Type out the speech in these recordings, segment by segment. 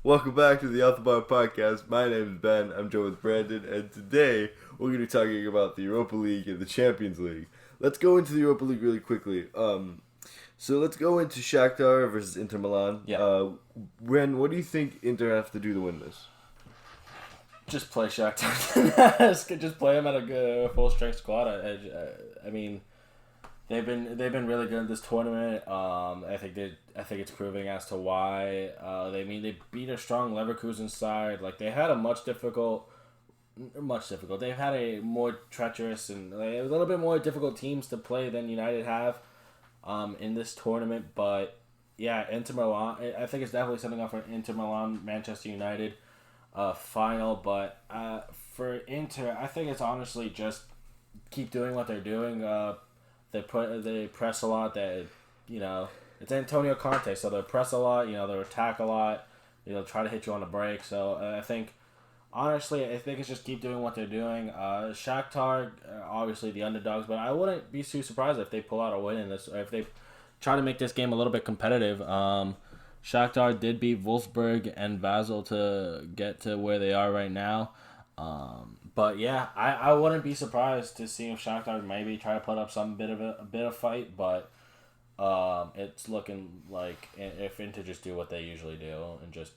Welcome back to the Alphabet Podcast. My name is Ben. I'm joined with Brandon, and today we're going to be talking about the Europa League and the Champions League. Let's go into the Europa League really quickly. So let's go into Shakhtar versus Inter Milan. Yeah. Ren, what do you think Inter have to do to win this? Just play Shakhtar. Just play them at a full strength squad. I mean, they've been really good in this tournament. I think it's proving as to why. They beat a strong Leverkusen side. Like they had a much difficult. They've had a more treacherous and a little bit more difficult teams to play than United have, in this tournament. But yeah, Inter Milan. I think it's definitely something up for Inter Milan, Manchester United. Final, but for Inter, I think it's honestly just keep doing what they're doing. They press a lot. It's Antonio Conte, so they press a lot. They attack a lot. Try to hit you on the break. So I think it's just keep doing what they're doing. Shakhtar, obviously the underdogs, but I wouldn't be too surprised if they pull out a win in this, or if they try to make this game a little bit competitive. Shakhtar did beat Wolfsburg and Basel to get to where they are right now. But yeah, I wouldn't be surprised to see if Shakhtar maybe try to put up some bit of fight, but it's looking like if Inter just do what they usually do and just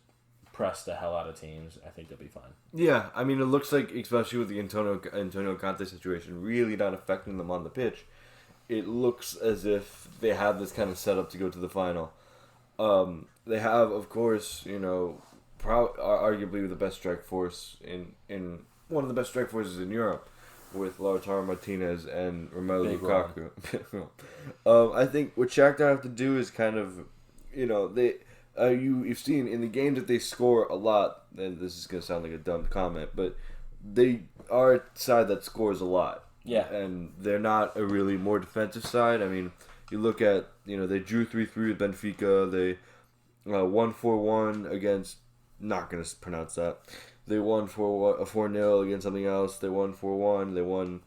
press the hell out of teams, I think they'll be fine. Yeah, I mean, it looks like, especially with the Antonio Conte situation, really not affecting them on the pitch. It looks as if they have this kind of setup to go to the final. They have, of course, arguably the best strike force in one of the best strike forces in Europe, with Lautaro Martinez and Romelu Lukaku. I think what Shakhtar have to do is kind of, you've seen in the games that they score a lot, and this is going to sound like a dumb comment, but they are a side that scores a lot. Yeah. And they're not a really more defensive side. I mean, you look at, they drew 3-3 with Benfica. They won 4-1 against, not going to pronounce that. They won 4-0 against something else. They won 4-1. They won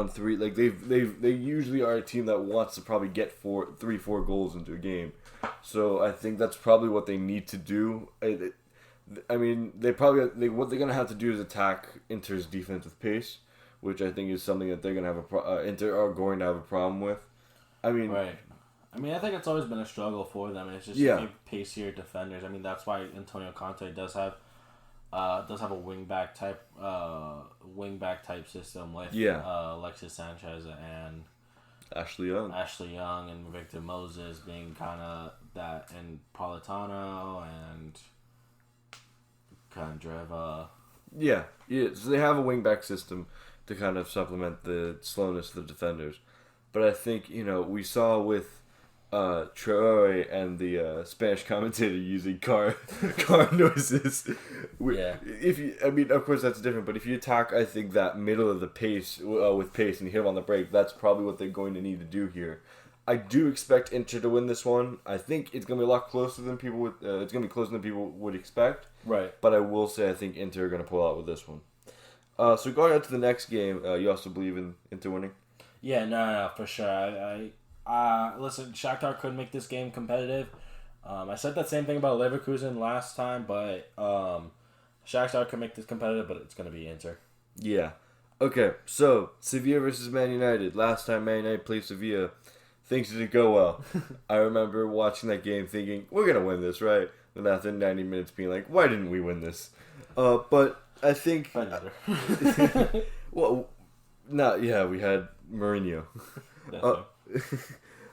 3. Like they usually are a team that wants to probably get 4 goals into a game. So I think that's probably what they need to do. I mean, what they're going to have to do is attack Inter's defense with pace, which I think is something that they're going to have Inter are going to have a problem with. I mean, right. I mean, I think it's always been a struggle for them. It's just pacier defenders. I mean, that's why Antonio Conte does have a wing-back type system with Alexis Sanchez and Ashley Young and Victor Moses being kind of that, and Politano and Kandreva. Yeah. So they have a wing-back system to kind of supplement the slowness of the defenders. But I think, we saw with Traore and the Spanish commentator using car noises. Of course that's different, but if you attack, I think that middle of the pace with pace and you hit them on the break, that's probably what they're going to need to do here. I do expect Inter to win this one. I think it's going to be a lot closer than people would. It's going to be closer than people would expect. Right. But I will say I think Inter are going to pull out with this one. So going on to the next game, you also believe in Inter winning? Yeah, no, for sure. Listen, Shakhtar could make this game competitive. I said that same thing about Leverkusen last time, but Shakhtar could make this competitive, but it's going to be Inter. Yeah. Okay, so Sevilla versus Man United. Last time Man United played Sevilla, things didn't go well. I remember watching that game thinking, we're going to win this, right? And after 90 minutes being like, why didn't we win this? But I think... well, we had Mourinho.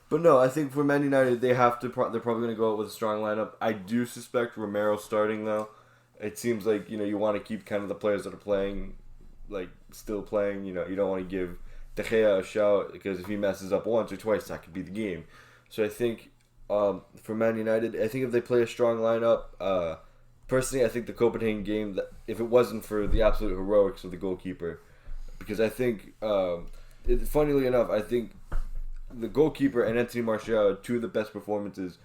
But no, I think for Man United, they're probably going to go out with a strong lineup. I do suspect Romero starting, though. It seems like, you want to keep kind of the players that are playing, like, still playing. You don't want to give De Gea a shout, because if he messes up once or twice, that could be the game. So I think for Man United, I think if they play a strong lineup, personally, I think the Copenhagen game, that if it wasn't for the absolute heroics of the goalkeeper, because I think, funnily enough, I think the goalkeeper and Anthony Martial are two of the best performances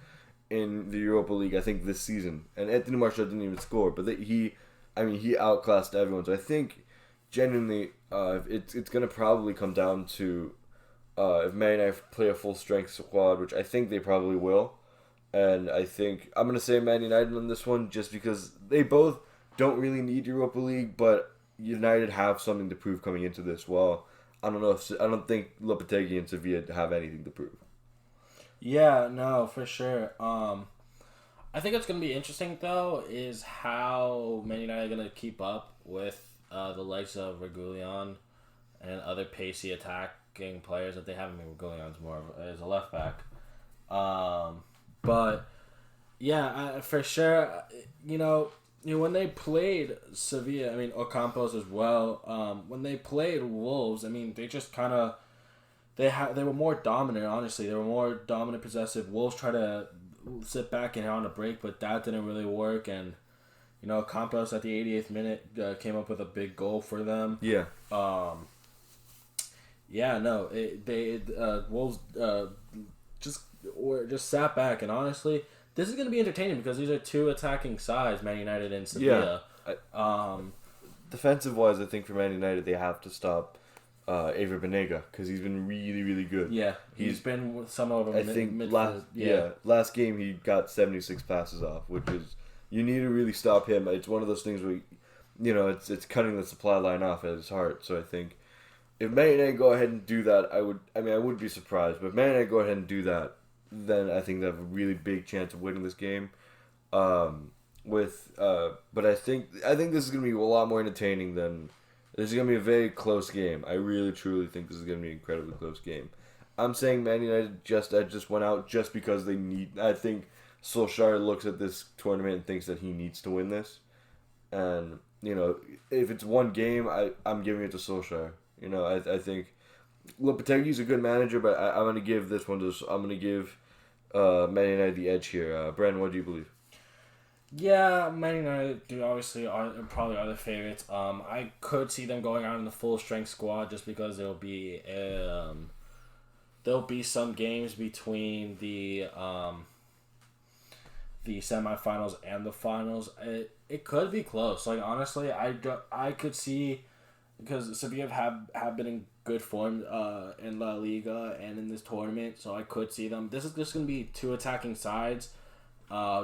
in the Europa League, I think, this season. And Anthony Martial didn't even score, but he outclassed everyone. So I think, genuinely, it's going to probably come down to if Man United play a full-strength squad, which I think they probably will, And I think I'm gonna say Man United on this one, just because they both don't really need Europa League, but United have something to prove coming into this. Well, I don't think Lopetegui and Sevilla have anything to prove. Yeah, no, for sure. I think what's going to be interesting, though, is how Man United are going to keep up with the likes of Regulion and other pacey attacking players that they have. I mean, Regulion's more of as a left back. But, yeah, for sure, when they played Sevilla, I mean, Ocampos as well, when they played Wolves, I mean, they just kind of, they were more dominant, honestly. They were more dominant, possessive. Wolves try to sit back and on a break, but that didn't really work. And Campos at the 88th minute came up with a big goal for them. Yeah. Yeah. No. Wolves just sat back, and honestly, this is going to be entertaining because these are two attacking sides, Man United and Sevilla. Yeah. Defensive wise, I think for Man United they have to stop Aver Banega, because he's been really, really good. Yeah, he's been with some of them. I think last game he got 76 passes off, which is, you need to really stop him. It's one of those things where, it's cutting the supply line off at its heart. So I think if Man United go ahead and do that, I would be surprised. But if Man United go ahead and do that, then I think they have a really big chance of winning this game. But I think this is gonna be a lot more entertaining than. This is going to be a very close game. I really, truly think this is going to be an incredibly close game. I'm saying Man United just went out just because they need. I think Solskjaer looks at this tournament and thinks that he needs to win this. And, if it's one game, I'm giving it to Solskjaer. I think Lopetegui's a good manager, but I'm going to give this one to. I'm going to give Man United the edge here. Brandon, what do you believe? Yeah, Man United obviously probably are the favorites. I could see them going out in the full strength squad just because there'll be some games between the semifinals and the finals. It could be close. Like, honestly, I could see, because Sevilla have been in good form in La Liga and in this tournament, so I could see them. This is just gonna be two attacking sides.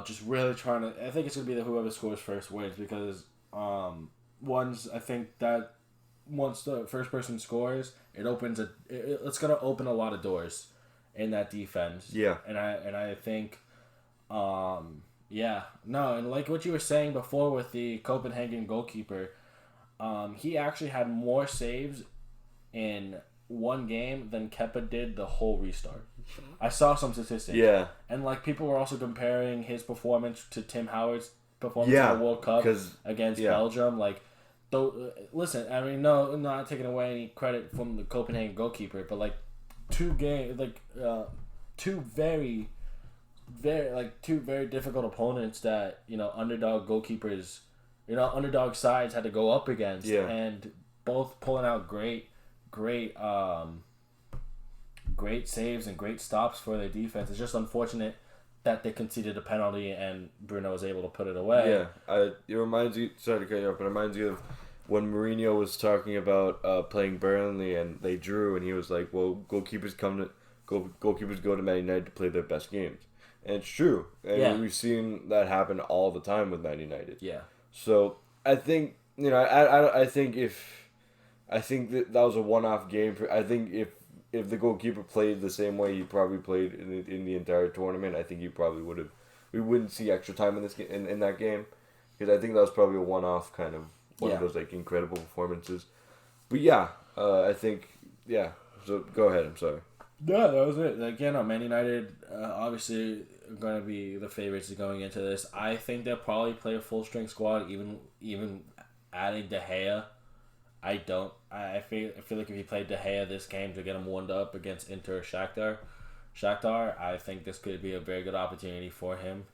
Just really trying to. I think it's gonna be whoever scores first wins, because I think that once the first person scores, it's gonna open a lot of doors in that defense. Yeah. And I think, and like what you were saying before with the Copenhagen goalkeeper, he actually had more saves in one game than Kepa did the whole restart. I saw some statistics. Yeah. And people were also comparing his performance to Tim Howard's performance in the World Cup against Belgium. Listen, I mean, no, I'm not taking away any credit from the Copenhagen goalkeeper, but two very, very two very difficult opponents that underdog goalkeepers, underdog sides had to go up against, and both pulling out great saves and great stops for their defense. It's just unfortunate that they conceded a penalty and Bruno was able to put it away. Yeah, it reminds you. Sorry to cut you off, but it reminds you of when Mourinho was talking about playing Burnley and they drew, and he was like, "Well, goalkeepers go to Man United to play their best games," and it's true. And we've seen that happen all the time with Man United. Yeah. So I think I think that was a one-off game. I think if the goalkeeper played the same way he probably played in the entire tournament, I think he probably would have. We wouldn't see extra time in this in that game, because I think that was probably a one-off kind of one of those incredible performances. But I think So go ahead. I'm sorry. Yeah, that was it. Man United obviously are going to be the favorites going into this. I think they'll probably play a full strength squad, even adding De Gea. I feel like if he played De Gea this game to get him warmed up against Inter or Shakhtar, I think this could be a very good opportunity for him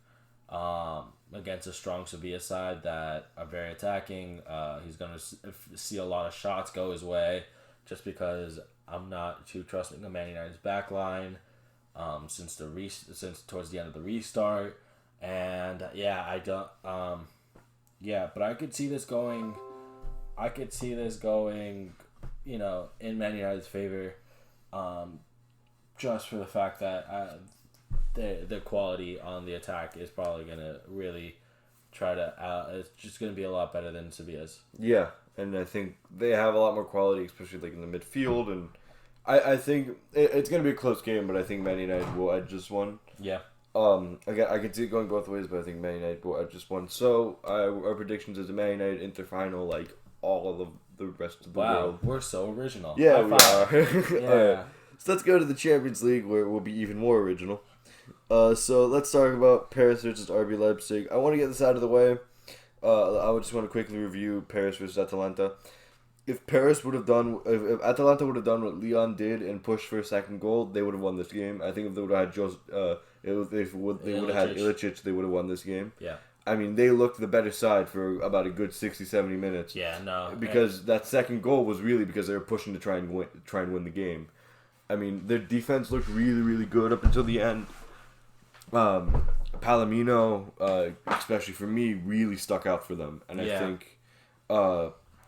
against a strong Sevilla side that are very attacking. He's going to see a lot of shots go his way, just because I'm not too trusting the Man United's back line since towards the end of the restart. And I don't. But I could see this going. In Man United's favor, just for the fact that the quality on the attack is probably gonna really try to. It's just gonna be a lot better than Sevilla's. Yeah, and I think they have a lot more quality, especially like in the midfield, and I think it's gonna be a close game, but I think Man United will edge this one. Yeah. Again, I can see it going both ways, but I think Man United will edge this one. So our predictions is a Man United Inter final, like all of the rest of the world. We're so original. Yeah, we are. Yeah. All right. So let's go to the Champions League, where it will be even more original. So let's talk about Paris versus RB Leipzig. I want to get this out of the way. I would just want to quickly review Paris versus Atalanta. If Atalanta would have done what Lyon did and pushed for a second goal, they would have won this game. I think if they would have had they would have had Ilicic, they would have won this game. Yeah. I mean, they looked the better side for about a good 60, 70 minutes. Yeah, no. Because that second goal was really because they were pushing to try and win the game. I mean, their defense looked really, really good up until the end. Palomino, especially for me, really stuck out for them, and I think,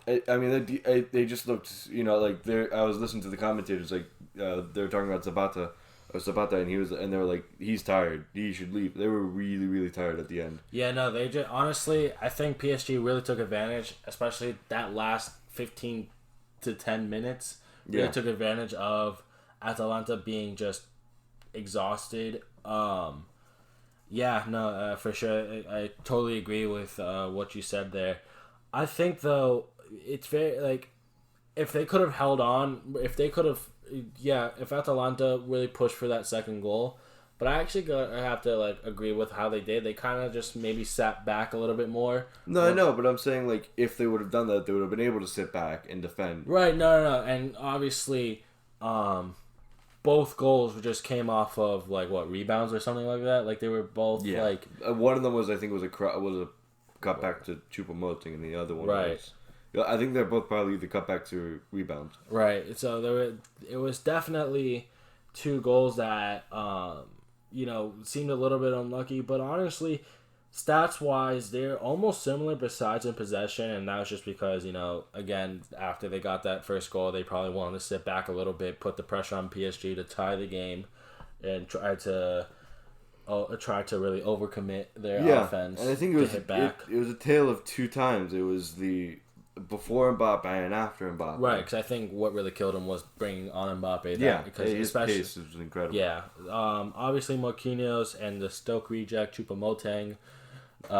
they just looked, like I was listening to the commentators, like they were talking about Zapata, and they were like, he's tired, he should leave. They were really, really tired at the end. Yeah, no, they just honestly, I think PSG really took advantage, especially that last 15 to 10 minutes. Really took advantage of Atalanta being just exhausted. For sure. I totally agree with what you said there. I think, though, it's very, like, if they could have held on, if Atalanta really pushed for that second goal, but I actually have to, like, agree with how they did. They kind of just maybe sat back a little bit more. No, I know, but I'm saying, like, if they would have done that, they would have been able to sit back and defend. Right, no. And obviously, both goals just came off of, like, rebounds or something like that? Like, they were both, like... one of them was a cutback to Choupo-Moting, and the other one was... I think they're both probably either cutbacks or rebounds. Right, so it was definitely two goals that, seemed a little bit unlucky, but honestly, stats-wise, they're almost similar besides in possession, and that was just because, again, after they got that first goal, they probably wanted to sit back a little bit, put the pressure on PSG to tie the game, and try to really overcommit their offense. And I think it was a tale of two times. It was the before Mbappe and after Mbappe. Right, because I think what really killed him was bringing on Mbappe. Because his pace was incredible. Yeah, obviously Marquinhos and the Stoke reject Choupo-Moting.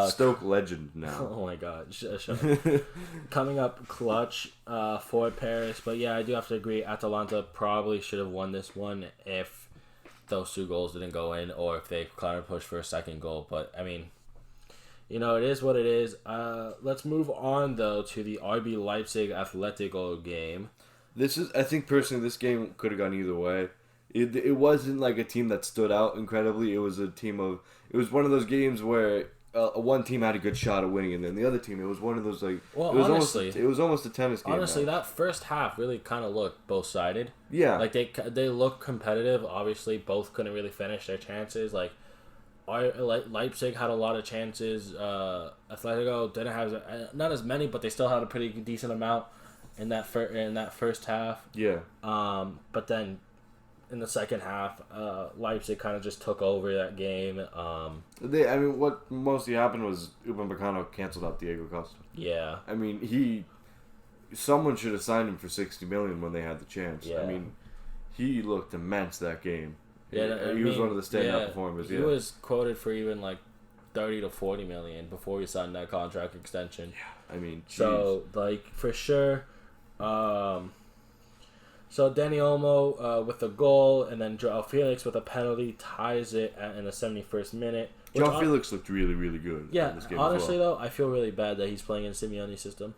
Stoke legend now. Oh my god. Coming up clutch for Paris. But yeah, I do have to agree. Atalanta probably should have won this one if those two goals didn't go in or if they kind of pushed for a second goal. But, I mean, it is what it is. Let's move on, though, to the RB Leipzig Atletico game. I think personally, this game could have gone either way. It wasn't like a team that stood out incredibly. It was one of those games where one team had a good shot at winning, and then the other team, it was one of those like. Well, honestly, it was almost a tennis game. Honestly, that first half really kind of looked both-sided. Yeah, like they looked competitive. Obviously, both couldn't really finish their chances. Like Leipzig had a lot of chances. Atletico didn't have not as many, but they still had a pretty decent amount in that first half. Yeah. But then in the second half, Leipzig kind of just took over that game. What mostly happened was Upamecano canceled out Diego Costa. Yeah. I mean, someone should have signed him for $60 million when they had the chance. Yeah. I mean, he looked immense that game. Yeah, he was one of the standout performers. He was quoted for even like 30 to 40 million before he signed that contract extension. Yeah, I mean, geez. So like for sure. So Dani Olmo with a goal, and then Joao Felix with a penalty ties it in the 71st minute. Joao Felix looked really, really good. Yeah, in this game honestly as well. though, I feel really bad that he's playing in Simeone's system.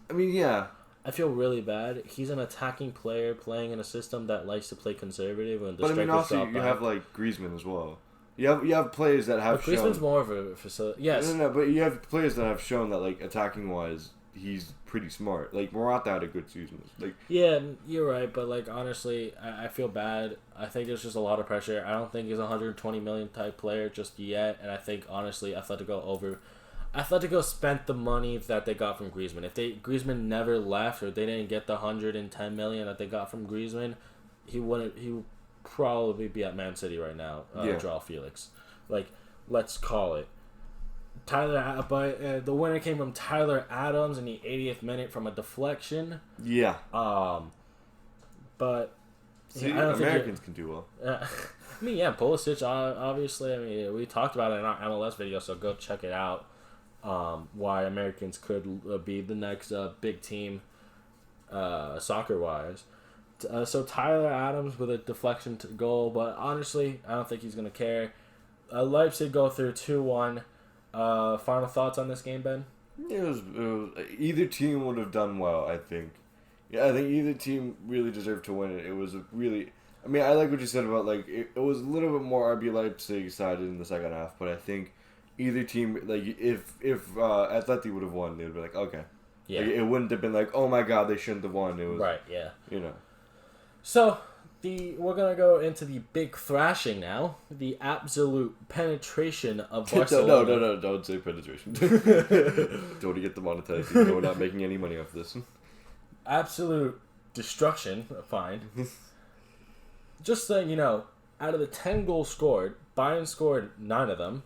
I mean, yeah. I feel really bad. He's an attacking player playing in a system that likes to play conservative. And also you have like Griezmann as well. You have players that have shown. Griezmann's more of a facility. Yes. No, but you have players that have shown that like attacking wise, he's pretty smart. Like Morata had a good season. Like yeah, you're right. But like honestly, I feel bad. I think there's just a lot of pressure. I don't think he's a 120 million type player just yet. And I think honestly, Atletico spent the money that they got from Griezmann. If Griezmann never left or they didn't get the 110 million that they got from Griezmann, probably be at Man City right now. Joao Felix, like, let's call it. But the winner came from Tyler Adams in the 80th minute from a deflection. Yeah. But See, Americans can do well. I mean, yeah, Pulisic, obviously. I mean, we talked about it in our MLS video, so go check it out. Why Americans could be the next big team, soccer-wise. So Tyler Adams with a deflection goal, but honestly, I don't think he's going to care. Leipzig go through 2-1. Final thoughts on this game, Ben? It was either team would have done well, I think. Yeah, I think either team really deserved to win it. It was a really... I mean, I like what you said about, like, it was a little bit more RB Leipzig sided in the second half, but I think either team, like, if Atleti would have won, they would be like, okay. Yeah. Like, it wouldn't have been like, oh my god, they shouldn't have won. It was... Right, yeah. You know. So, we're going to go into the big thrashing now. The absolute penetration of Barcelona. No, don't say penetration. Don't want to get demonetized. You know we're not making any money off this. Absolute destruction. Fine. Just so you know, out of the 10 goals scored, Bayern scored 9 of them.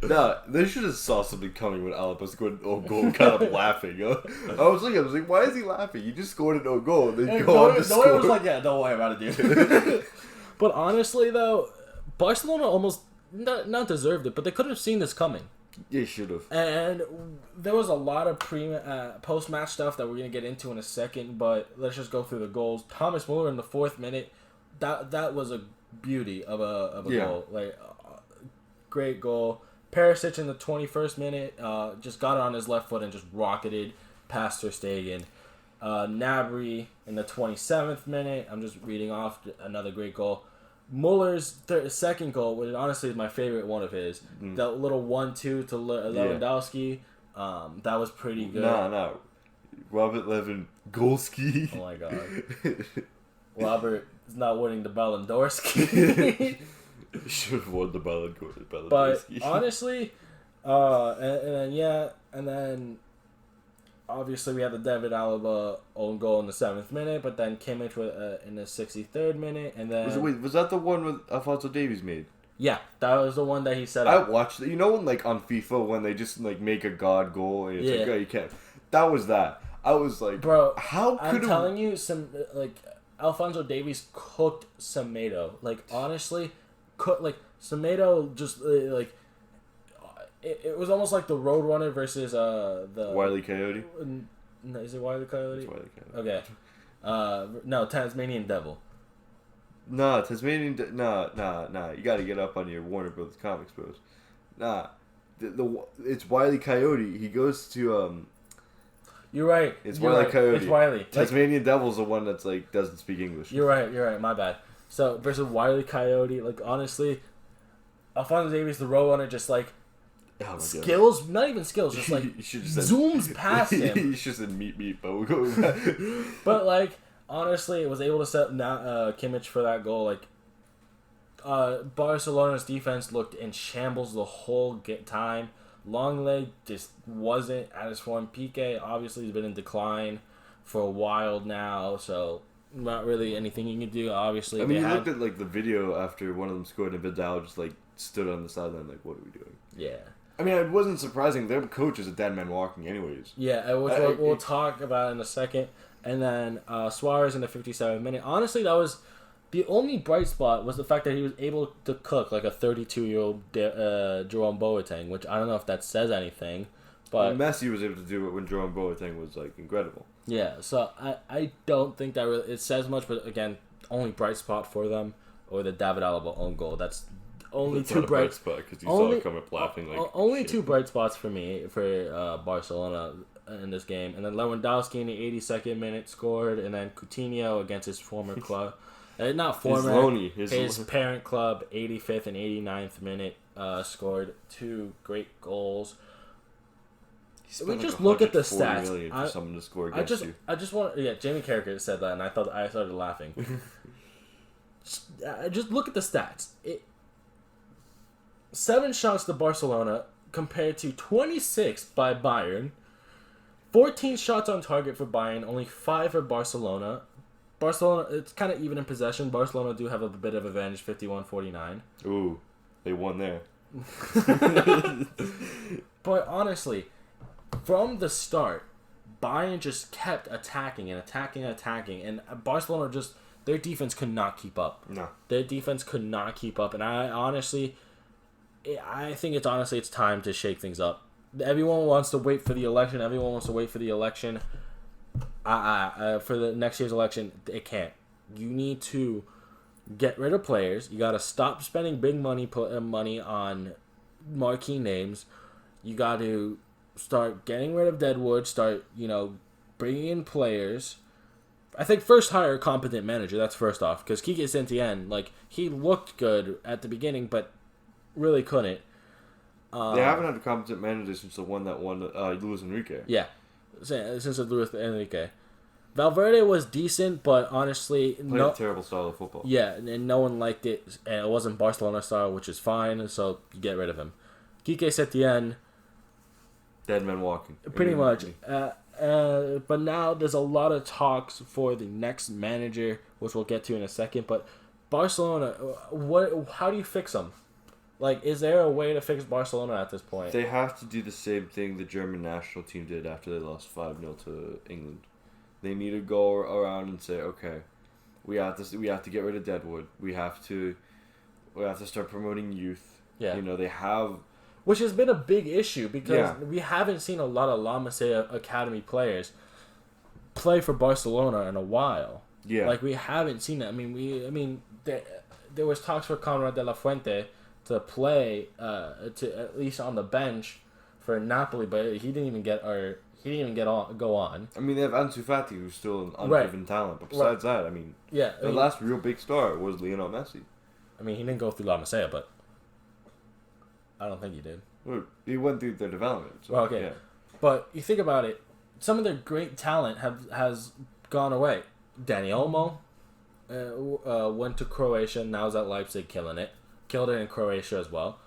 Nah, they should have saw something coming when Alaba scored an own goal, kind of laughing. I was like, why is he laughing? You just scored an own goal. Then Hey, go on to score. No one was like, yeah, don't worry about it, dude. But honestly, though, Barcelona almost not deserved it, but they could have seen this coming. They should have. And there was a lot of post-match stuff that we're going to get into in a second, but let's just go through the goals. Thomas Muller in the 4th minute, that was a beauty of a goal. Like, great goal. Perisic in the 21st minute just got it on his left foot and just rocketed past Ter Stegen. Gnabry in the 27th minute, I'm just reading off another great goal. Muller's second goal, which honestly is my favorite one of his, that little 1-2 to Lewandowski, that was pretty good. Nah. Robert Lewandowski. Oh my god. Robert is not winning the Ballon d'Orski. Should have won the Ballon d'Or. But honestly, and then obviously we had the David Alaba own goal in the 7th minute, but then Kimmich in the 63rd minute, and then was that the one with Alphonso Davies made? Yeah, that was the one that he set up. I watched it. You know, when, like, on FIFA when they just like make a god goal and it's like, oh, you can't. That was that. I was like, bro, how could I'm telling you, Alphonso Davies cooked Semedo. Like, honestly, Semedo just it was almost like the Roadrunner versus the Wile E. Coyote. No, is it Wile E. Coyote? It's Wile E. Coyote. Okay. No, Tasmanian Devil. Nah, Tasmanian. Nah. You got to get up on your Warner Brothers comics, bros. Nah, it's Wile E. Coyote. He goes to You're right. It's Wile E. Coyote. It's Wiley. Tasmanian Devil's the one that's like doesn't speak English. You're right. My bad. So versus Wile E. Coyote, like, honestly, Alphonso Davies, the Roadrunner, just like. Oh skills, God. Not even skills, just like zooms past him. You should have said meat, but we'll go back. But like, honestly, it was able to set Kimmich for that goal. Like, Barcelona's defense looked in shambles the whole time. Lenglet just wasn't at his form. Piqué obviously has been in decline for a while now, so not really anything you can do. Obviously, I mean, you looked at like the video after one of them scored, and Vidal just like stood on the sideline, like, "What are we doing?" Yeah. I mean, it wasn't surprising. Their coach is a dead man walking, anyways. Yeah, we'll talk about it in a second. And then Suarez in the 57th minute. Honestly, that was the only bright spot was the fact that he was able to cook like a 32-year-old Jerome Boateng, which I don't know if that says anything. But Messi was able to do it when Jerome Boateng was like incredible. Yeah, so I don't think that really it says much, but again, only bright spot for them or the David Alaba own goal. That's only two bright spot because you saw it come up laughing like only shit. 2 bright spots for me for Barcelona in this game, and then Lewandowski in the 82nd minute scored, and then Coutinho against his former club, not former, his parent club, 85th and 89th minute scored 2 great goals. We just look at the stats. For someone to score against you. I just want. Yeah, Jamie Carragher said that, and I started laughing. Just look at the stats. 7 shots to Barcelona compared to 26 by Bayern. 14 shots on target for Bayern, only 5 for Barcelona. Barcelona, it's kind of even in possession. Barcelona do have a bit of advantage, 51-49. Ooh, they won there. But honestly, from the start, Bayern just kept attacking and attacking and attacking, and Barcelona just their defense could not keep up. No, their defense could not keep up, and I think it's time to shake things up. Everyone wants to wait for the election. For the next year's election, it can't. You need to get rid of players. You got to stop spending big money on marquee names. You got to start getting rid of Deadwood. Start, bringing in players. I think first hire a competent manager. That's first off, because Quique Setién, he looked good at the beginning, but really couldn't. They haven't had a competent manager since the one that won Luis Enrique. Yeah, since Luis Enrique. Valverde was decent, but honestly, played a terrible style of football. Yeah, and no one liked it, and it wasn't Barcelona style, which is fine. So you get rid of him. Quique Setién, dead man walking. Pretty much. But now there's a lot of talks for the next manager, which we'll get to in a second. But Barcelona, how do you fix them? Is there a way to fix Barcelona at this point? They have to do the same thing the German national team did after they lost 5-0 to England. They need to go around and say, okay, we have to get rid of Deadwood. We have to start promoting youth. Yeah. They have, which has been a big issue because we haven't seen a lot of La Masia Academy players play for Barcelona in a while. Yeah. We haven't seen that. There was talks for Conrad de la Fuente to play to at least on the bench for Napoli, but he didn't even go on. They have Ansu Fati, who's still an unproven talent, but besides that, the last real big star was Lionel Messi. He didn't go through La Masia, but I don't think he did. Well, he went through their development. So, okay. Yeah. But you think about it, some of their great talent has gone away. Dani Olmo went to Croatia, now is at Leipzig, killing it. Killed it in Croatia as well.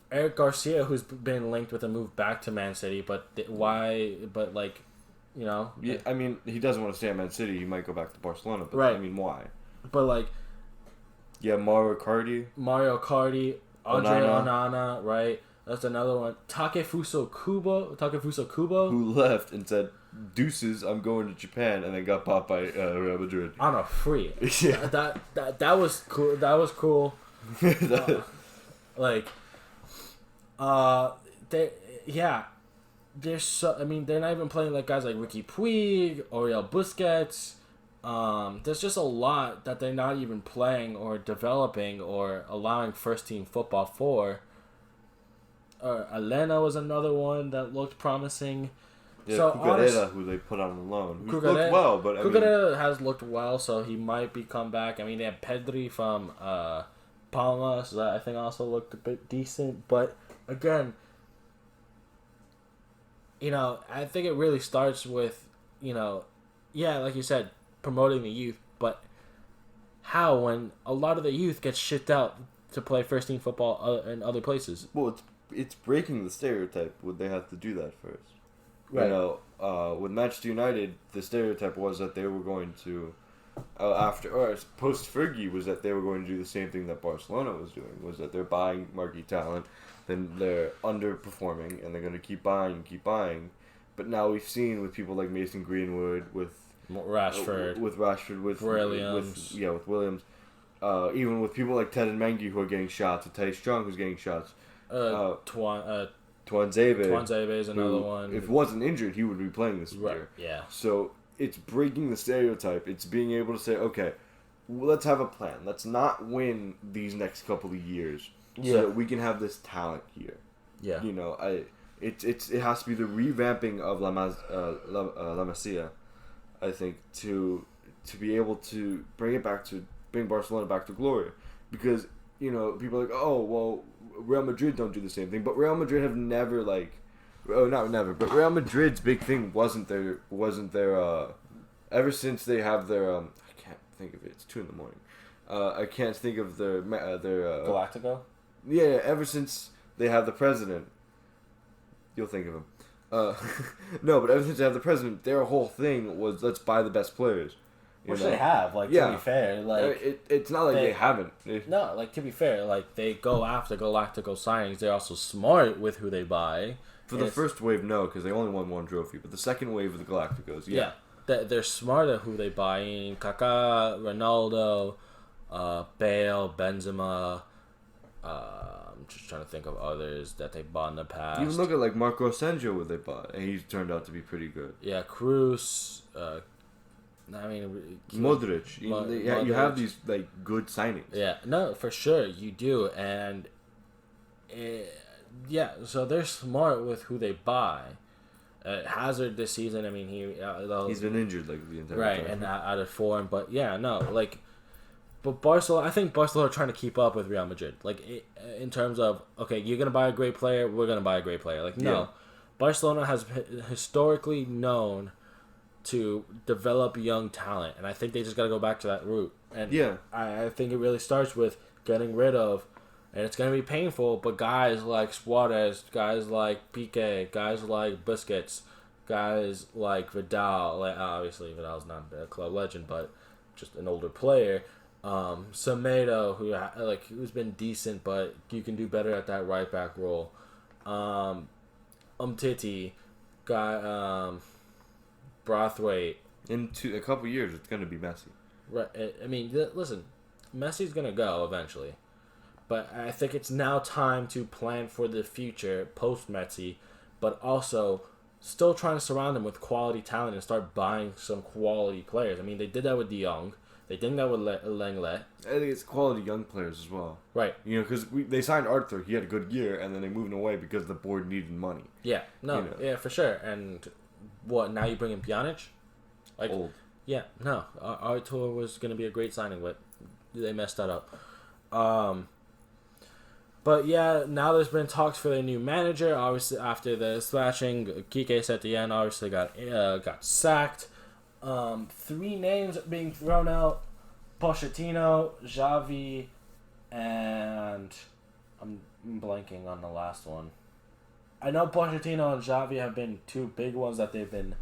Eric Garcia, who's been linked with a move back to Man City, but why? But Yeah, he doesn't want to stay at Man City. He might go back to Barcelona. But right. Why? But yeah, Mario Cardi, Andre Onana, right? That's another one. Takefusa Kubo, who left and said, "Deuces, I'm going to Japan," and then got bought by Real Madrid on a free. Yeah, that was cool. That was cool. They're so. They're not even playing guys like Ricky Puig, Oriol Busquets. There's just a lot that they're not even playing or developing or allowing first team football for. Elena was another one that looked promising. Yeah, so Cucurella, who they put on loan, who looked well, but Cucurella has looked well, so he might be come back. They have Pedri from Palma, so that I think also looked a bit decent. But again, I think it really starts with, like you said, promoting the youth. But how when a lot of the youth gets shipped out to play first team football in other places? Well, it's breaking the stereotype. Would they have to do that first? Right. With Manchester United, the stereotype was that they were going to, post Fergie, was that they were going to do the same thing that Barcelona was doing. Was that they're buying marquee talent, then they're underperforming, and they're going to keep buying. But now we've seen with people like Mason Greenwood, with Rashford, with Williams, with Williams, even with people like Ted and Mengi who are getting shots, with Tay Strong who's getting shots. Tuanzebe is another one. If he wasn't injured, he would be playing this right. year. Yeah. So it's breaking the stereotype. It's being able to say, okay, let's have a plan. Let's not win these next couple of years, so that we can have this talent here. Yeah. It has to be the revamping of La Masia, I think, to be able to bring Barcelona back to glory, because people are like, oh well, Real Madrid don't do the same thing, but Real Madrid have never not never, but Real Madrid's big thing wasn't their ever since they have their I can't think of it. It's 2 a.m. I can't think of their Galactico. Yeah, ever since they have the president, you'll think of him. No, but ever since they have the president, their whole thing was let's buy the best players. Which they have, to be fair. It's not like they haven't. No, to be fair, they go after Galactico signings. They're also smart with who they buy. For the first wave, no, because they only won one trophy. But the second wave of the Galacticos, yeah. They're smart at who they buy. Kaká, Ronaldo, Bale, Benzema. I'm just trying to think of others that they bought in the past. Even look at Marco Asensio, what they bought, and he's turned out to be pretty good. Yeah, Cruz. Modric. You have these good signings. Yeah, no, for sure you do, and so they're smart with who they buy. Hazard this season, he's been injured the entire time. And out of form, but but Barcelona, I think Barcelona are trying to keep up with Real Madrid. In terms of, okay, you're going to buy a great player, we're going to buy a great player. No. Barcelona has historically known to develop young talent, and I think they just got to go back to that route. And I think it really starts with getting rid of, and it's going to be painful, but guys like Suarez, guys like Piqué, guys like Busquets, guys like Vidal, obviously Vidal's not a club legend, but just an older player. Semedo, who's been decent, but you can do better at that right back role. Umtiti, Braithwaite. In a couple years, it's gonna be Messi. Right. Listen, Messi's gonna go eventually, but I think it's now time to plan for the future post Messi, but also still trying to surround them with quality talent and start buying some quality players. They did that with De Jong. They did that with Lenglet. I think it's quality young players as well. Right. Because they signed Arthur. He had a good year, and then they moved him away because the board needed money. Yeah. No. Yeah, for sure. And what, now you bring in Pjanic? Old. Yeah. No. Arthur was going to be a great signing, but they messed that up. But yeah, now there's been talks for their new manager. Obviously, after the slashing, Quique Setien obviously got sacked. 3 names being thrown out: Pochettino, Xavi, and I'm blanking on the last one. I know Pochettino and Xavi have been 2 big ones that they've been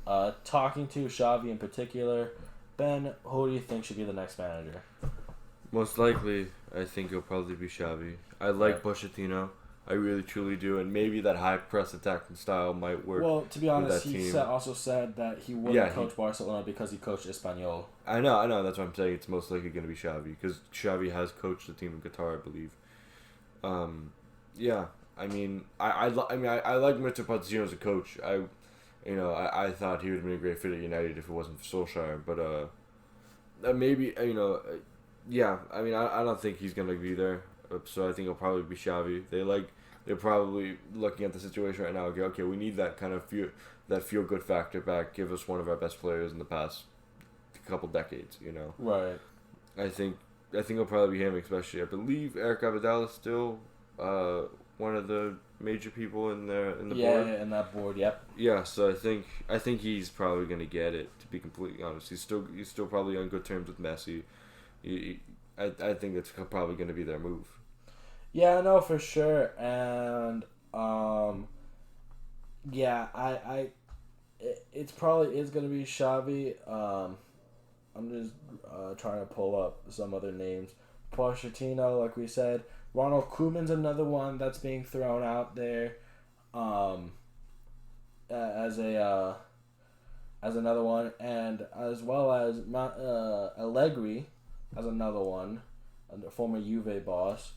talking to. Xavi in particular. Ben, who do you think should be the next manager? Most likely, I think it'll probably be Xavi. I like Pochettino. I really, truly do, and maybe that high press attacking style might work. Well, to be honest, he also said that he wouldn't coach Barcelona because he coached Espanyol. I know. That's what I'm saying. It's most likely going to be Xavi because Xavi has coached the team in Qatar, I believe. I like Mr. Pochettino as a coach. I thought he would have been a great fit at United if it wasn't for Solskjaer, but maybe I don't think he's going to be there. So I think it'll probably be Xavi. They're probably looking at the situation right now. Okay, we need that kind of feel good factor back. Give us one of our best players in the past couple decades. Right. I think it'll probably be him, especially. I believe Eric Abidal is still one of the major people in the board. Yeah, in that board. Yep. Yeah, so I think he's probably gonna get it. To be completely honest, he's still probably on good terms with Messi. I think it's probably gonna be their move. Yeah, no, for sure, and it's probably is gonna be Xavi. I'm just trying to pull up some other names. Pochettino, like we said, Ronald Koeman's another one that's being thrown out there, as another one, and as well as Allegri as another one, a former Juve boss.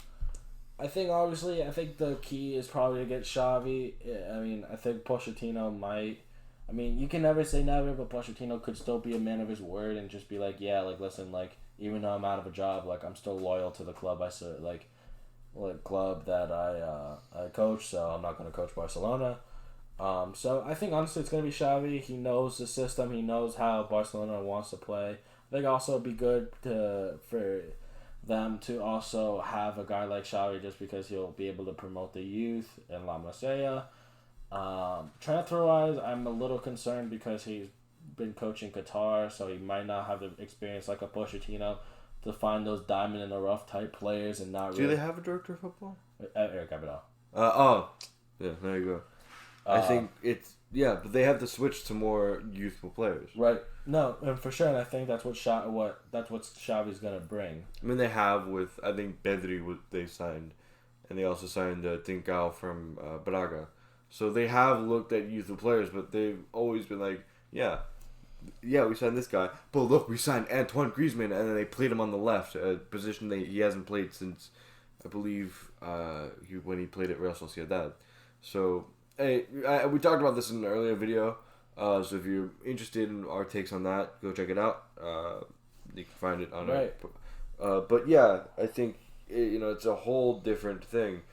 I think the key is probably to get Xavi. I think Pochettino might. You can never say never, but Pochettino could still be a man of his word and just be listen, even though I'm out of a job, I'm still loyal to the club club that I coach, so I'm not going to coach Barcelona. So I think honestly it's going to be Xavi. He knows the system. He knows how Barcelona wants to play. I think also it'd be good for them to also have a guy like Xavi just because he'll be able to promote the youth in La Masia. Transfer-wise, I'm a little concerned because he's been coaching Qatar, so he might not have the experience like a Pochettino to find those diamond-in-the-rough type players and not really... Do they have a director of football? Eric Abidal. Yeah, there you I think it's but they have to switch to more youthful players. Right. No, and for sure, and I think that's what Xavi's gonna bring. I mean, they have with I think Pedri they signed, and they also signed Trincao from Braga. So they have looked at youthful players, but they've always been like, yeah, we signed this guy, but look, we signed Antoine Griezmann, and then they played him on the left, a position he hasn't played since, I believe, when he played at Real Sociedad. So, hey, we talked about this in an earlier video, so if you're interested in our takes on that, go check it out. You can find it on right. But yeah, I think it's a whole different thing.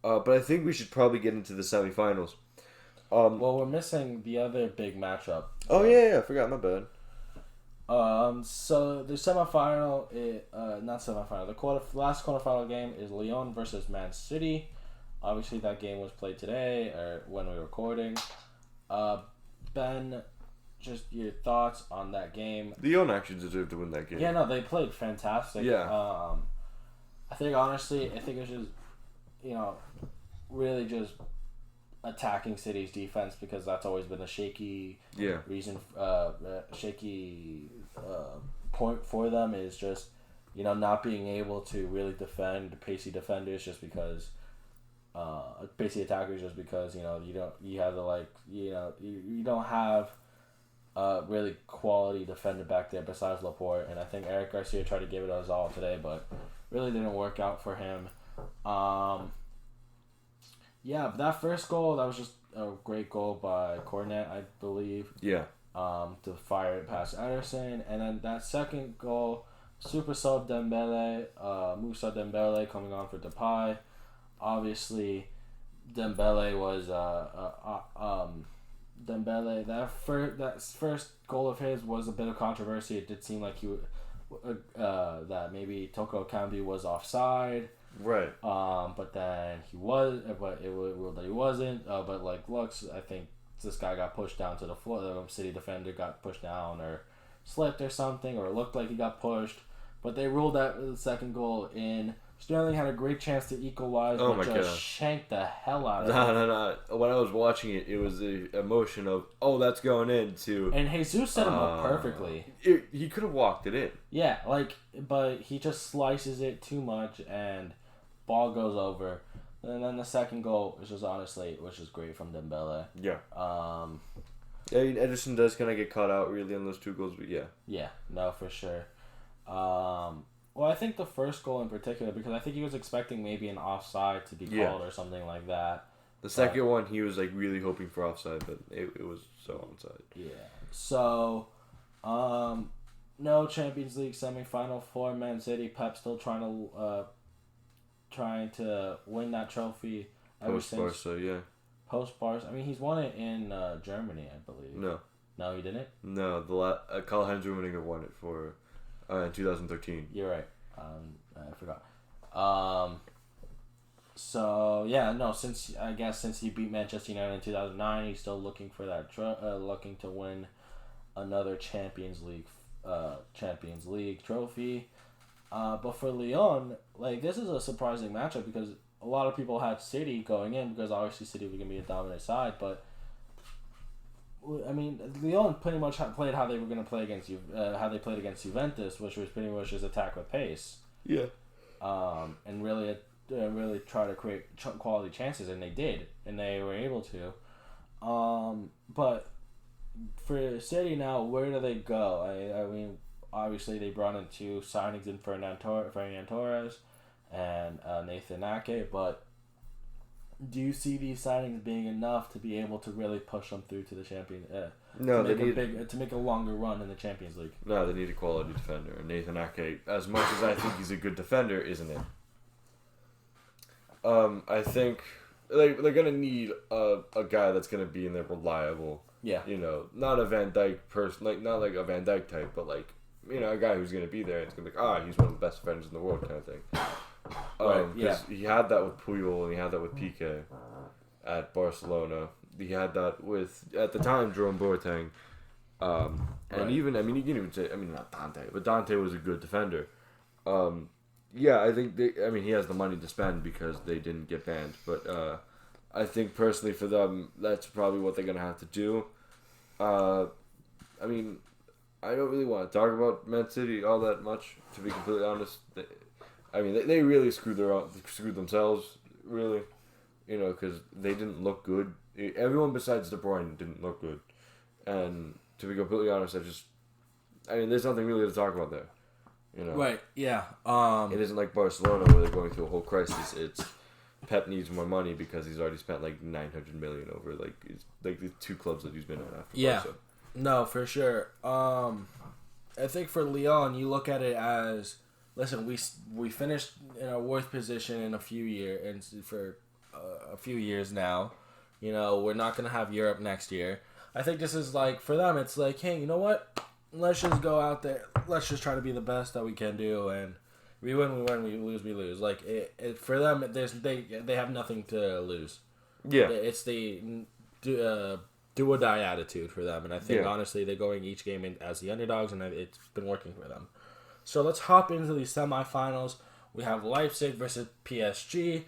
But I think we should probably get into the semifinals. Well, we're missing the other big matchup. Oh yeah, I forgot. My bad. So the semifinal, not semifinal. The last quarterfinal game is Lyon versus Man City. Obviously, that game was played today or when we were recording. Ben, just your thoughts on that game. Lyon actually deserved to win that game. Yeah, no, they played fantastic. Yeah. I think honestly, it was just, really just attacking City's defense because that's always been a shaky reason, point for them is just, not being able to really defend pacey defenders just because, pacey attackers just because, you don't have really quality defender back there besides Laporte, and I think Eric Garcia tried to give it us all today, but really didn't work out for him. But that first goal, that was just a great goal by Cornet, I believe. Yeah. To fire it past Ederson. And then that second goal, super sub Dembele, Moussa Dembele coming on for Depay. Obviously, Dembele was that first goal of his was a bit of controversy. It did seem like that maybe Toko Ekambi was offside. Right. But then he was, but it was ruled that he wasn't. But looks, I think this guy got pushed down to the floor. The City defender got pushed down or slipped or something, or it looked like he got pushed. But they ruled that the second goal in. Sterling had a great chance to equalize, but just shanked the hell out of it. No. When I was watching it, it was the emotion of, that's going in, to... And Jesus set him up perfectly. He could have walked it in. Yeah, but he just slices it too much, and ball goes over. And then the second goal, which is great from Dembele. Yeah. Ederson does kind of get caught out, really, on those two goals, but yeah. Yeah, no, for sure. Well, I think the first goal in particular, because I think he was expecting maybe an offside to be called or something like that. The second one, he was really hoping for offside, but it was so onside. Yeah. So, no Champions League semifinal for Man City. Pep still trying to win that trophy. Post Barca, yeah. Post Barca. I mean, he's won it in Germany, I believe. No, he didn't. No, Karl-Heinz Rummenigge won it for. In 2013. You're right. I forgot. Since he beat Manchester United in 2009, he's still looking for that looking to win another Champions League trophy. But for Lyon, this is a surprising matchup because a lot of people had City going in because obviously City was going to be a dominant side, but I mean, Lyon pretty much played how they were going to play against how they played against Juventus, which was pretty much just attack with pace. Yeah. And really try to create quality chances, and they did, and they were able to. But for City now, where do they go? I mean, obviously they brought in two signings in Ferdinand Torres and Nathan Ake, but do you see these signings being enough to be able to really push them through to the Champions? No, to make a longer run in the Champions League. No, they need a quality defender. And Nathan Ake, as much as I think he's a good defender, isn't it? I think they're gonna need a guy that's gonna be in there reliable. Yeah. Not a Van Dijk person, not like a Van Dijk type, but a guy who's gonna be there. And it's gonna be he's one of the best defenders in the world, kind of thing. Because he had that with Puyol and he had that with Piqué at Barcelona. He had that with, at the time, Jerome Boateng. And even, you can even say, not Dante, but Dante was a good defender. I think he has the money to spend because they didn't get banned. But I think personally for them, that's probably what they're gonna have to do. I mean, I don't really want to talk about Man City all that much, to be completely honest. They really screwed themselves, really, because they didn't look good. Everyone besides De Bruyne didn't look good, and to be completely honest, there's nothing really to talk about there. Right. Yeah. It isn't like Barcelona where they're going through a whole crisis. It's Pep needs more money because he's already spent like 900 million over like the two clubs that he's been at after. Yeah. Barca. No, for sure. I think for Lyon, you look at it as, listen, we finished in our worst position in a few years, and for a few years now. We're not gonna have Europe next year. I think this is like, for them, it's like, hey, you know what? Let's just go out there. Let's just try to be the best that we can do, and we win, we lose, we lose. Like for them, they have nothing to lose. Yeah, it's the do or die attitude for them, and I think honestly they're going each game in as the underdogs, and it's been working for them. So let's hop into the semifinals. We have Leipzig versus PSG,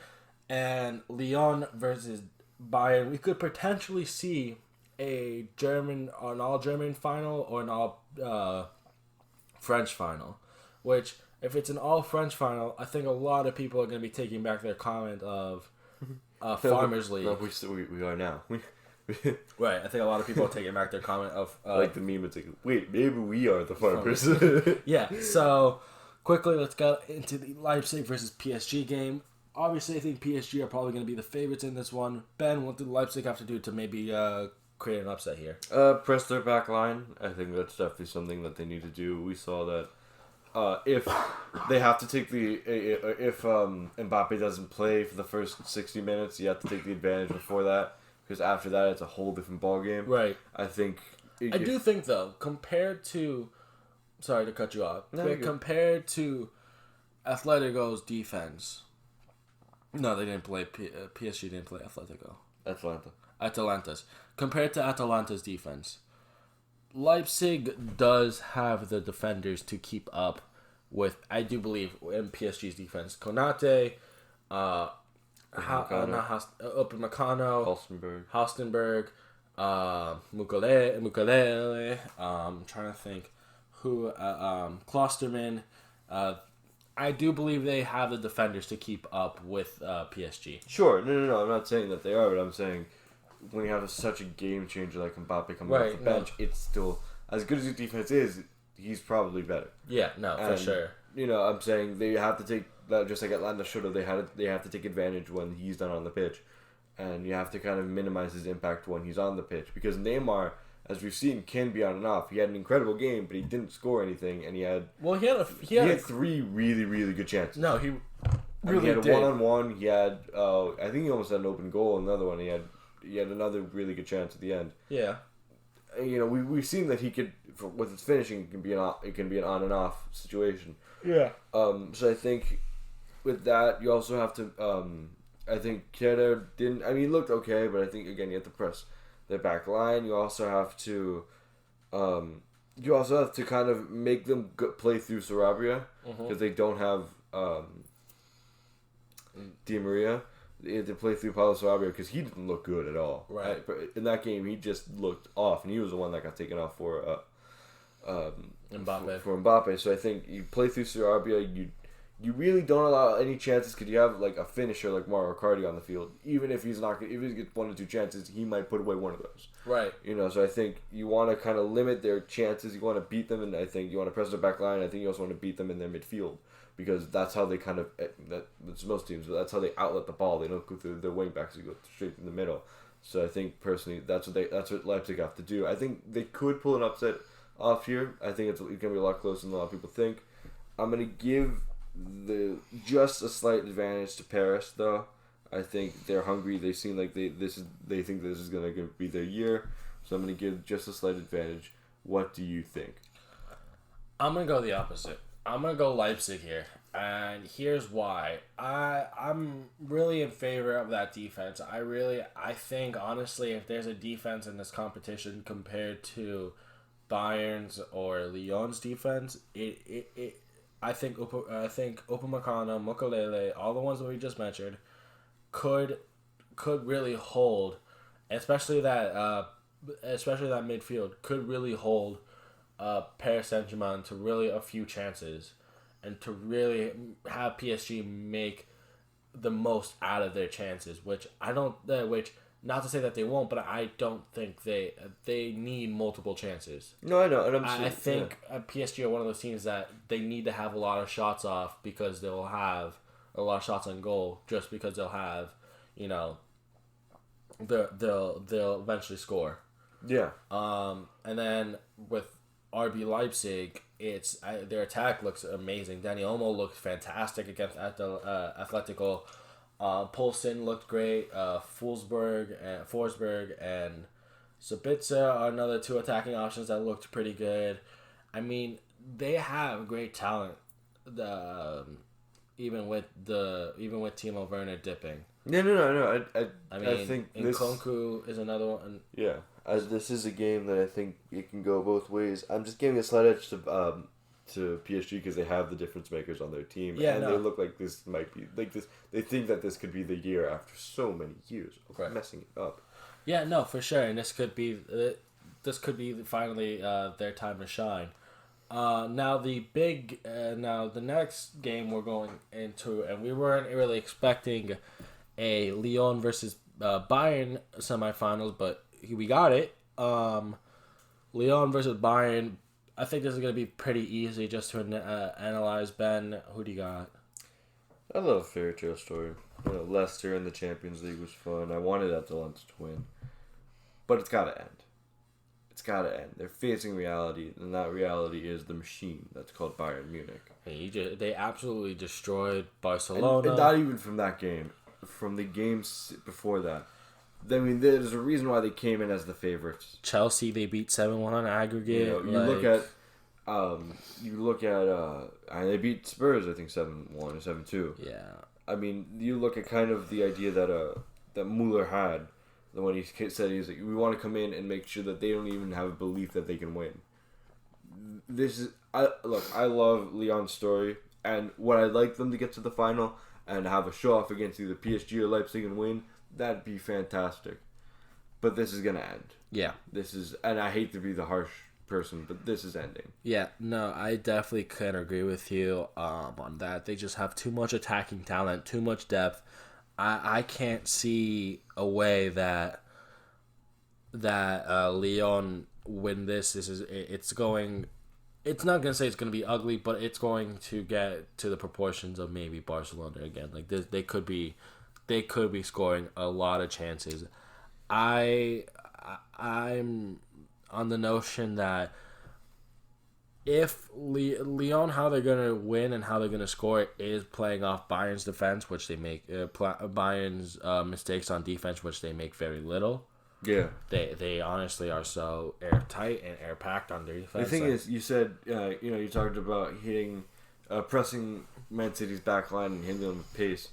and Lyon versus Bayern. We could potentially see an all German final or an all French final. Which, if it's an all French final, I think a lot of people are going to be taking back their comment of Farmers League. No, we are now. Right, I think a lot of people are taking back their comment of like the meme. It's like, wait, maybe we are the farmers. Yeah. So quickly, let's go into the Leipzig versus PSG game. Obviously, I think PSG are probably going to be the favorites in this one. Ben, what did Leipzig have to do to maybe create an upset here? Press their back line. I think that's definitely something that they need to do. We saw that if they have to take if Mbappe doesn't play for the first 60 minutes, you have to take the advantage before that, because after that it's a whole different ball game. Right. I think. I do think though, compared to, sorry to cut you off, but compared to Atletico's defense. No, they didn't play. PSG didn't play Atletico. Atalanta's. Compared to Atalanta's defense, Leipzig does have the defenders to keep up with, I do believe, in PSG's defense. Konate, Upamecano, Halstenberg, Mukalele. I'm trying to think who. Klosterman. I do believe they have the defenders to keep up with PSG. Sure, no. I'm not saying that they are, but I'm saying when you have such a game changer like Mbappe coming off the bench, it's still, as good as his defense is, he's probably better. Yeah, for sure. I'm saying they have to take that, just like Atlanta should have. They have to take advantage when he's not on the pitch, and you have to kind of minimize his impact when he's on the pitch, because Neymar, as we've seen, can be on and off. He had an incredible game, but he didn't score anything, and he had three really, really good chances. No, he had a one-on-one. He had I think he almost had an open goal. Another one, he had another really good chance at the end. Yeah. We've seen that he could, with his finishing, it can be an on and off situation. Yeah. So I think with that, you also have to. I think Keder didn't. he looked okay, but I think again you have to press their back line. You also have to kind of make them play through Sarabia, because they don't have Di Maria. They had to play through Paulo Sarabia because he didn't look good at all. Right. In that game, he just looked off, and he was the one that got taken off for Mbappe. For Mbappe. So I think you play through Sarabia. You really don't allow any chances, because you have like a finisher like Mauro Icardi on the field. Even if he's not, if he gets 1 or 2 chances, he might put away one of those. Right. So I think you want to kind of limit their chances. You want to beat them, and I think you want to press their back line. I think you also want to beat them in their midfield, because that's how they kind of, that's most teams, but that's how they outlet the ball. They don't go through their wing backs; they go straight in the middle. So I think personally, that's what Leipzig have to do. I think they could pull an upset off here. I think it's going to be a lot closer than a lot of people think. I'm going to give just a slight advantage to Paris, though. I think they're hungry. They seem like they think this is going to be their year. So I'm going to give just a slight advantage. What do you think? I'm going to go the opposite. I'm going to go Leipzig here. And here's why. I'm really in favor of that defense. I think, honestly, if there's a defense in this competition compared to Bayern's or Lyon's defense, I think Upamecano, Mukalele, all the ones that we just mentioned, could could really hold, especially that midfield could really hold Paris Saint-Germain to really a few chances, and to really have PSG make the most out of their chances. Which I don't. Which not to say that they won't, but I don't think they need multiple chances. No, I know, and I think PSG are one of those teams that they need to have a lot of shots off because they'll have a lot of shots on goal. Just because they'll have, they'll eventually score. Yeah. And then with RB Leipzig, their attack looks amazing. Dani Olmo looked fantastic against Atletico. Poulsen looked great. Forsberg and Sabitzer are another two attacking options that looked pretty good. I mean, they have great talent. Even with Timo Werner dipping. No. I mean, I think Nkunku is another one. Yeah, as this is a game that I think it can go both ways. I'm just giving a slight edge to PSG because they have the difference makers on their team, and they look like this might be like this. They think that this could be the year after so many years of messing it up. Yeah, no, for sure, and this could be finally their time to shine. Now the next game we're going into, and we weren't really expecting a Lyon versus Bayern semifinals, but we got it. Lyon versus Bayern. I think this is going to be pretty easy just to analyze. Ben, who do you got? I love a fairy tale story. Leicester in the Champions League was fun. I wanted Atalanta to win. But it's got to end. It's got to end. They're facing reality, and that reality is the machine that's called Bayern Munich. They absolutely destroyed Barcelona. And not even from that game. From the games before that. I mean, there's a reason why they came in as the favorites. Chelsea, they beat 7-1 on aggregate. You look at they beat Spurs, I think 7-1 or 7-2. Yeah. I mean, you look at kind of the idea that Mueller had, when he said he's like, we want to come in and make sure that they don't even have a belief that they can win. I love Lyon's story, and what I'd like them to get to the final and have a show off against either PSG or Leipzig and win. That'd be fantastic. But this is going to end. Yeah. And I hate to be the harsh person, but this is ending. Yeah, no, I definitely can agree with you on that. They just have too much attacking talent, too much depth. I can't see a way that Lyon win this. It's not gonna say it's gonna be ugly, but it's going to get to the proportions of maybe Barcelona again. Like they could be scoring a lot of chances. I'm on the notion that if Lyon, how they're gonna win and how they're gonna score is playing off Bayern's defense, which they make Bayern's mistakes on defense, which they make very little. Yeah, they honestly are so airtight and air packed on their defense. The thing is, you said you talked about hitting, pressing Man City's back line and hitting them with pace.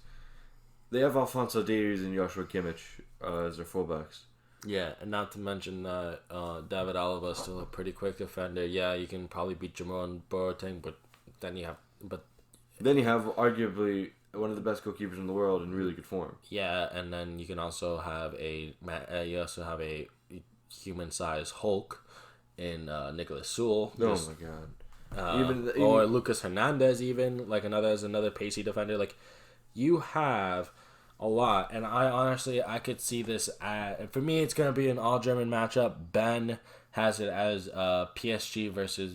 They have Alphonso Davies and Joshua Kimmich as their fullbacks. Yeah, and not to mention David Alaba is still a pretty quick defender. Yeah, you can probably beat Jerome Boateng, but then you have arguably one of the best goalkeepers in the world in really good form. Yeah, and then you can also have a human-sized Hulk in Nicholas Sewell. Oh my god! Or Lucas Hernandez, even another pacey defender. Like you have a lot, and I could see this for me it's going to be an all German matchup. Ben has it as PSG versus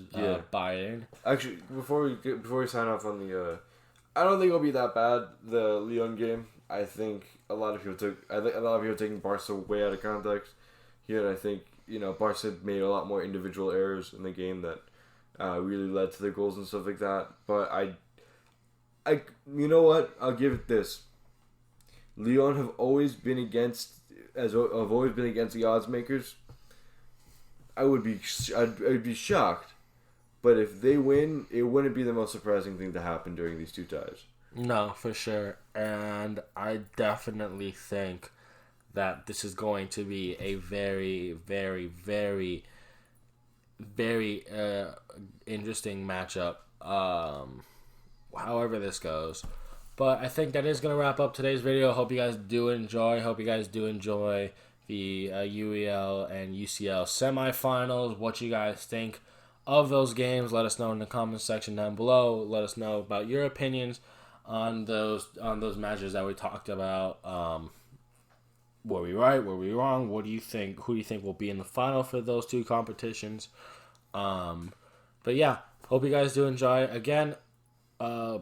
Bayern. Actually, before we sign off on the I don't think it'll be that bad, the Lyon game. I think a lot of people taking Barca way out of context here. I think Barca made a lot more individual errors in the game that really led to their goals and stuff like that. But I you know what? I'll give it this. Lyon have always been against the odds makers. I'd be shocked, but if they win, it wouldn't be the most surprising thing to happen during these two ties. No, for sure, and I definitely think that this is going to be a very, very, very, very interesting matchup. However this goes. But I think that is going to wrap up today's video. Hope you guys do enjoy. Hope you guys do enjoy the UEL and UCL semifinals. What you guys think of those games? Let us know in the comment section down below. Let us know about your opinions on those matches that we talked about. Were we right? Were we wrong? What do you think? Who do you think will be in the final for those two competitions? But yeah, hope you guys do enjoy. Again,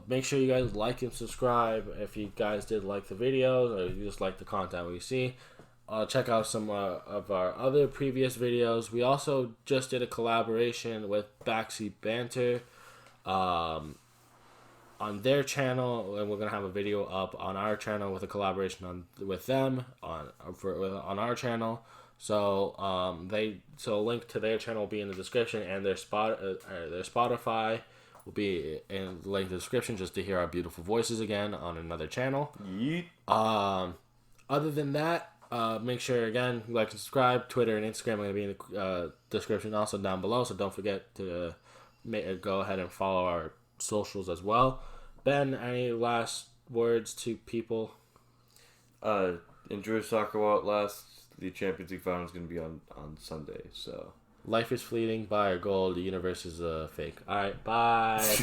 make sure you guys like and subscribe if you guys did like the videos or you just like the content we see. Check out some of our other previous videos. We also just did a collaboration with Backseat Banter on their channel, and we're gonna have a video up on our channel with a collaboration with them on our channel. So a link to their channel will be in the description, and their Spotify will be in the link in the description, just to hear our beautiful voices again on another channel. Yeet. Other than that, make sure again like and subscribe. Twitter and Instagram are gonna be in the description also down below, so don't forget to go ahead and follow our socials as well. Ben, any last words to people? Enjoy soccer while it lasts. The Champions League final is going to be on Sunday, so life is fleeting. Buy a goal. The universe is a fake. All right, bye.